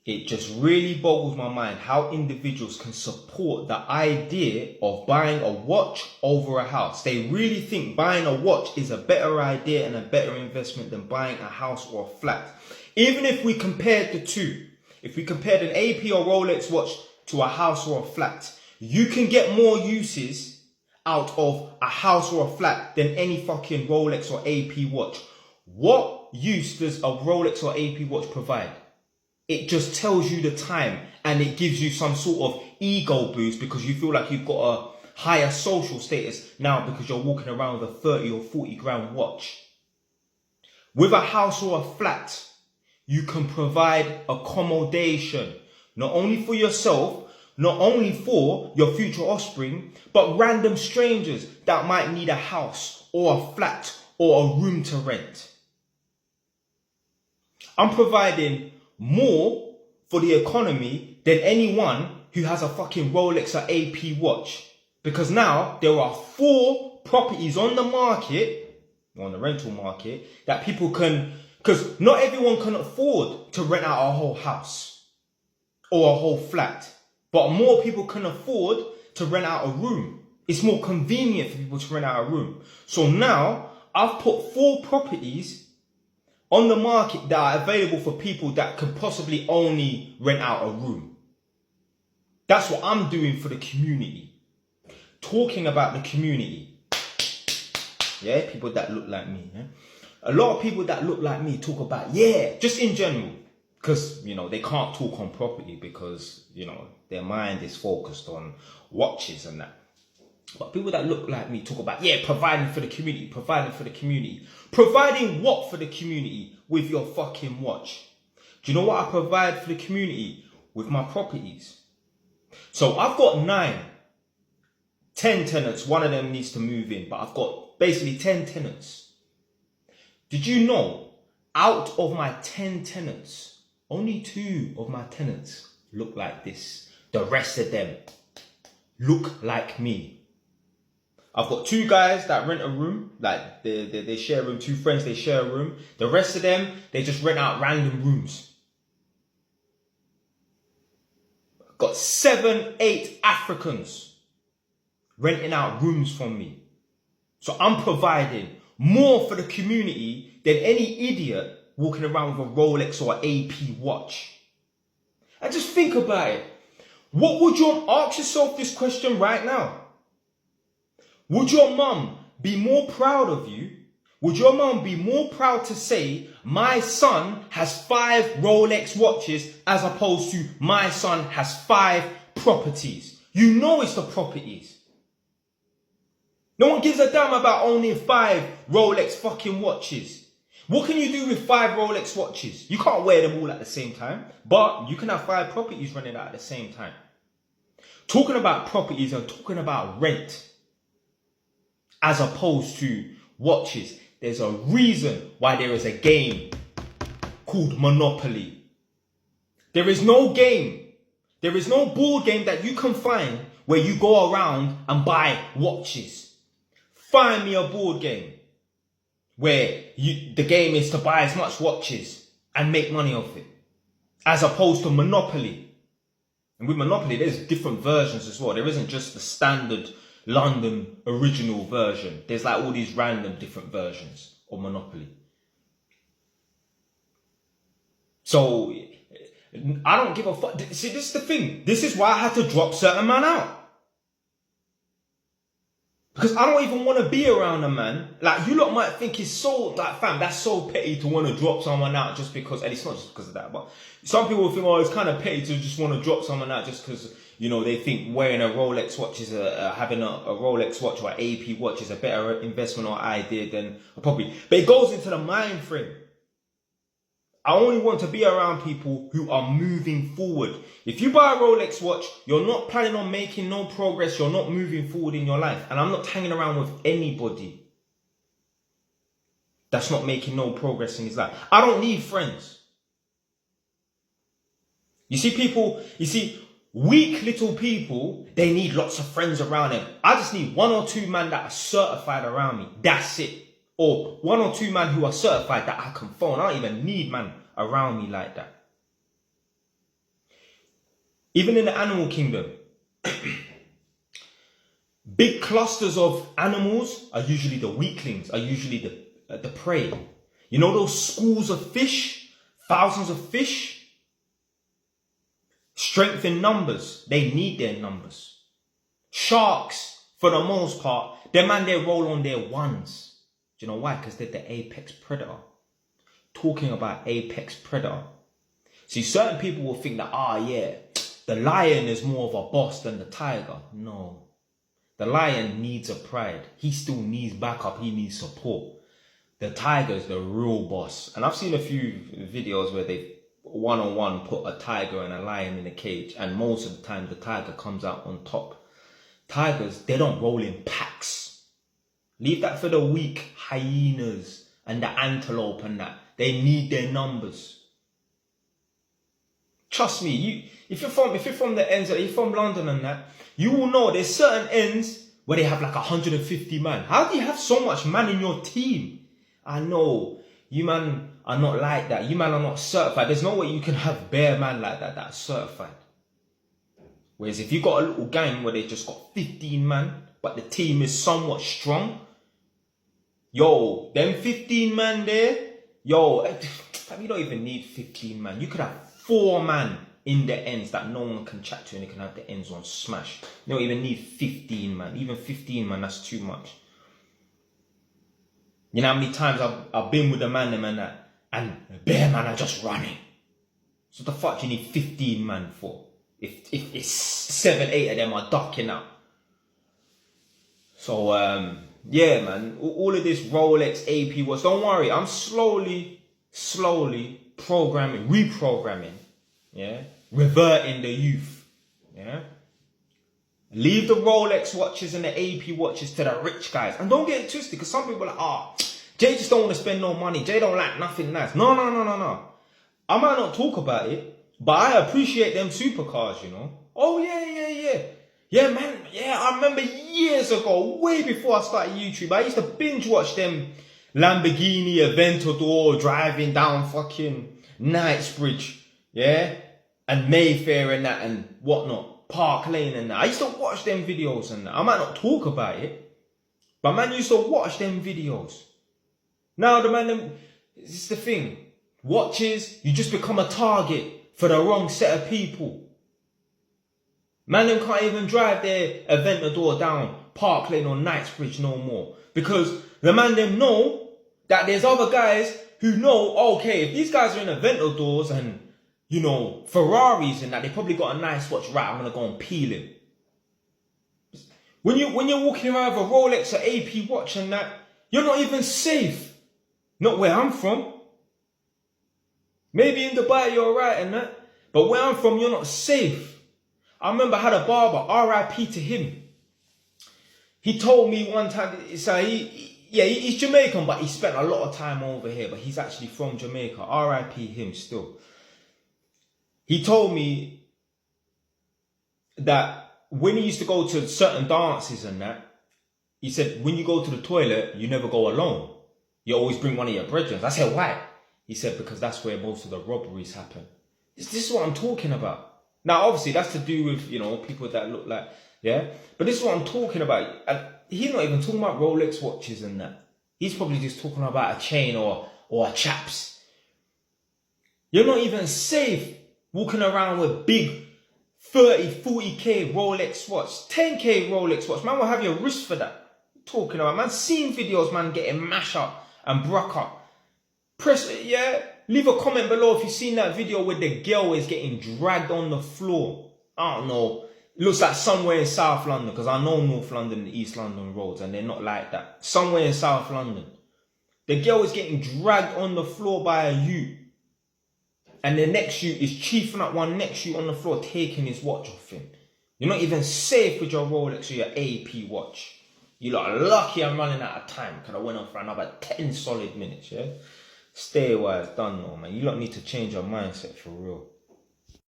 it just really boggles my mind how individuals can support the idea of buying a watch over a house. They really think buying a watch is a better idea and a better investment than buying a house or a flat. Even if we compared the two, if we compared an AP or Rolex watch to a house or a flat, you can get more uses out of a house or a flat than any fucking Rolex or AP watch. What use does a Rolex or AP watch provide? It just tells you the time and it gives you some sort of ego boost because you feel like you've got a higher social status now because you're walking around with a 30 or 40 grand watch. With a house or a flat, you can provide accommodation, not only for yourself, not only for your future offspring, but random strangers that might need a house or a flat or a room to rent. I'm providing more for the economy than anyone who has a fucking Rolex or AP watch. Because now there are 4 properties on the market, on the rental market, that people can, because not everyone can afford to rent out a whole house or a whole flat. But more people can afford to rent out a room. It's more convenient for people to rent out a room. So now I've put 4 properties on the market that are available for people that could possibly only rent out a room. That's what I'm doing for the community. Talking about the community. Yeah, people that look like me. Yeah? A lot of people that look like me talk about, just in general. Because, they can't talk on property because, their mind is focused on watches and that. But people that look like me talk about, providing for the community, providing for the community. Providing what for the community? With your fucking watch. Do you know what I provide for the community? With my properties. So I've got 10 tenants. One of them needs to move in, but I've got basically 10 tenants. Did you know, out of my 10 tenants, only 2 of my tenants look like this. The rest of them look like me. I've got 2 guys that rent a room, like they share a room, 2 friends, they share a room. The rest of them, they just rent out random rooms. Got 7, 8 Africans renting out rooms from me. So I'm providing more for the community than any idiot walking around with a Rolex or AP watch. And just think about it. What would ask yourself this question right now? Would your mum be more proud of you? Would your mum be more proud to say, my son has 5 Rolex watches as opposed to my son has 5 properties? You know it's the properties. No one gives a damn about owning 5 Rolex fucking watches. What can you do with 5 Rolex watches? You can't wear them all at the same time, but you can have 5 properties running out at the same time. Talking about properties and talking about rent as opposed to watches. There's a reason why there is a game called Monopoly. There is no game. There is no board game that you can find where you go around and buy watches. Find me a board game where the game is to buy as much watches and make money off it. As opposed to Monopoly. And with Monopoly, there's different versions as well. There isn't just the standard London original version. There's like all these random different versions of Monopoly. So I don't give a fuck. See, this is the thing. This is why I had to drop certain man out. Because I don't even want to be around a man. Like, you lot might think it's so, like, fam, that's so petty to want to drop someone out just because, and it's not just because of that, but some people think, oh, it's kind of petty to just want to drop someone out just because, they think wearing a Rolex watch is having a Rolex watch or an AP watch is a better investment or idea than a property. But it goes into the mind frame. I only want to be around people who are moving forward. If you buy a Rolex watch, you're not planning on making no progress. You're not moving forward in your life. And I'm not hanging around with anybody that's not making no progress in his life. I don't need friends. You see weak little people, they need lots of friends around them. I just need 1 or 2 men that are certified around me. That's it. Or 1 or 2 men who are certified that I can phone. I don't even need man around me like that. Even in the animal kingdom, big clusters of animals are usually the weaklings, are usually the prey. You know those schools of fish, thousands of fish? Strength in numbers. They need their numbers. Sharks, for the most part, they roll on their ones. Do you know why? Because they're the apex predator. Talking about apex predator. See, certain people will think that, the lion is more of a boss than the tiger. No. The lion needs a pride. He still needs backup. He needs support. The tiger is the real boss. And I've seen a few videos where they one-on-one put a tiger and a lion in a cage. And most of the time, the tiger comes out on top. Tigers, they don't roll in packs. Leave that for the weak hyenas and the antelope and that. They need their numbers. Trust me, if you're from the ends, you're from London and that, you will know there's certain ends where they have like 150 man. How do you have so much man in your team? I know, you man are not like that. You man are not certified. There's no way you can have bare man like that are certified. Whereas if you got a little gang where they just got 15 man, but the team is somewhat strong, yo, them 15 man there, yo, you don't even need 15 man. You could have 4 man in the ends that no one can chat to and they can have the ends on smash. You don't even need 15 man. Even 15 man, that's too much. You know how many times I've been with the man and that, and the bare man are just running. So what the fuck do you need 15 man for? If it's 7, 8 of them are ducking out. So yeah, man, all of this Rolex AP watch, don't worry, I'm slowly reprogramming, yeah, reverting the youth, yeah. Leave the Rolex watches and the AP watches to the rich guys. And don't get it twisted, because some people are like, Jay just don't want to spend no money. Jay don't like nothing nice. No. I might not talk about it, but I appreciate them supercars, you know. Oh, yeah. Yeah, man. Yeah, I remember years ago, way before I started YouTube, I used to binge watch them Lamborghini Aventador driving down fucking Knightsbridge, yeah? And Mayfair and that and whatnot. Park Lane and that. I used to watch them videos and that. I might not talk about it, but man used to watch them videos. Now this is the thing. Watches, you just become a target for the wrong set of people. Man, them can't even drive their Aventador down Park Lane or Knightsbridge no more. Because the man them know that there's other guys who know, okay, if these guys are in Aventadors and, you know, Ferraris and that, they probably got a nice watch, right, I'm going to go and peel him. When you're walking around with a Rolex or AP watch and that, you're not even safe. Not where I'm from. Maybe in Dubai you're alright and that, but where I'm from, you're not safe. I remember I had a barber, RIP to him. He told me one time, so he's Jamaican, but he spent a lot of time over here, but he's actually from Jamaica. RIP him still. He told me that when he used to go to certain dances and that, he said, when you go to the toilet, you never go alone. You always bring one of your brethren. I said, why? He said, because that's where most of the robberies happen. This is what I'm talking about. Now, obviously, that's to do with, you know, people that look like, yeah? But this is what I'm talking about. And he's not even talking about Rolex watches and that. He's probably just talking about a chain or a chaps. You're not even safe walking around with big 30, 40k Rolex watch, 10k Rolex watch. Man will have your wrist for that. Talking about, man, seen videos, man, getting mashed up and broke up. Press, yeah, leave a comment below if you've seen that video where the girl is getting dragged on the floor. I don't know. It looks like somewhere in South London, because I know North London and East London roads, and they're not like that. Somewhere in South London. The girl is getting dragged on the floor by a ute. And the next ute is chiefing up one next ute on the floor, taking his watch off him. You're not even safe with your Rolex or your AP watch. You lot are lucky I'm running out of time, because I went on for another 10 solid minutes, yeah? Stay wise, done no, man. You lot need to change your mindset for real.